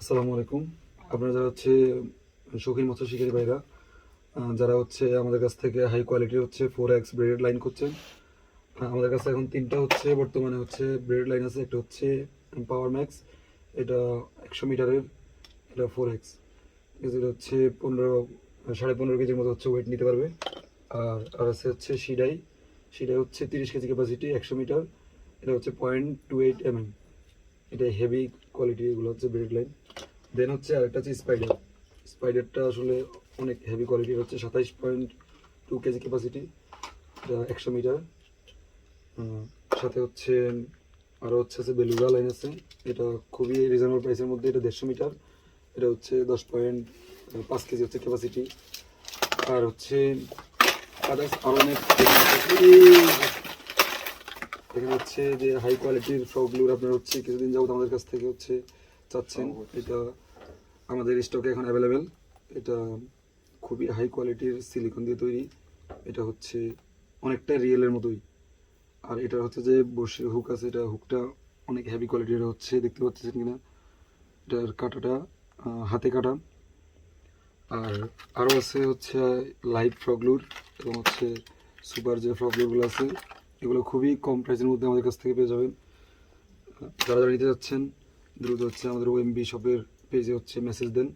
আসসালামু আলাইকুম। আপনারা যারা হচ্ছে শৌখিন মৎস্য শিকারী ভাইরা, যারা হচ্ছে আমাদের কাছ থেকে হাই কোয়ালিটির হচ্ছে 4x ব্রেডেড লাইন করছেন, আমাদের কাছে এখন তিনটা হচ্ছে বর্তমানে হচ্ছে ব্রেডেড লাইন আছে। একটা হচ্ছে পাওয়ার ম্যাক্স, এটা 100 মিটারের, এটা 4x। এটা হচ্ছে 15.5 কেজির মতো হচ্ছে ওয়েট নিতে পারবে। আর আছে হচ্ছে সিডাই, সিডাই হচ্ছে 30 কেজি ক্যাপাসিটি, 100 মিটার, এটা হচ্ছে 0.28 mm। এটা হেভি কোয়ালিটি, এগুলো হচ্ছে ব্রেডেড লাইন। দেন হচ্ছে আরেকটা হচ্ছে স্পাইডার। স্পাইডারটা আসলে অনেক হেভি কোয়ালিটির, হচ্ছে 27.2 কেজি ক্যাপাসিটি, এটা 100 মিটার। সাথে হচ্ছে আরও হচ্ছে বেলুগা লাইন আছে, এটা খুবই রিজনেবল প্রাইসের মধ্যে, এটা 150 মিটার, এটা হচ্ছে 10.5 কেজি হচ্ছে ক্যাপাসিটি। আর হচ্ছে আদার্স আরও অনেক এখানে হচ্ছে যে হাই কোয়ালিটির ফ্রগগুলোর আপনার হচ্ছে কিছুদিন যাবত আমাদের কাছ থেকে হচ্ছে চাচ্ছেন, এটা আমাদের স্টকে এখন অ্যাভেলেবেল। এটা খুবই হাই কোয়ালিটির সিলিকন দিয়ে তৈরি, এটা হচ্ছে অনেকটা রিয়েলের মতোই। আর এটা হচ্ছে যে বসে হুক আছে, এটা হুকটা অনেক হেভি কোয়ালিটির হচ্ছে, দেখতে পাচ্ছেন কিনা। এটার কাটাটা হাতে কাটা। আর আরও আছে হচ্ছে লাইভ ফ্রগলুর এবং হচ্ছে সুপার যে ফ্রগলুরগুলো আছে, এগুলো খুবই কম প্রাইসের মধ্যে আমাদের কাছ থেকে পেয়ে যাবেন। যারা যারা নিতে যাচ্ছেন দ্রুত হচ্ছে আমাদের ওএমবি শপের পেজে হচ্ছে মেসেজ দেন।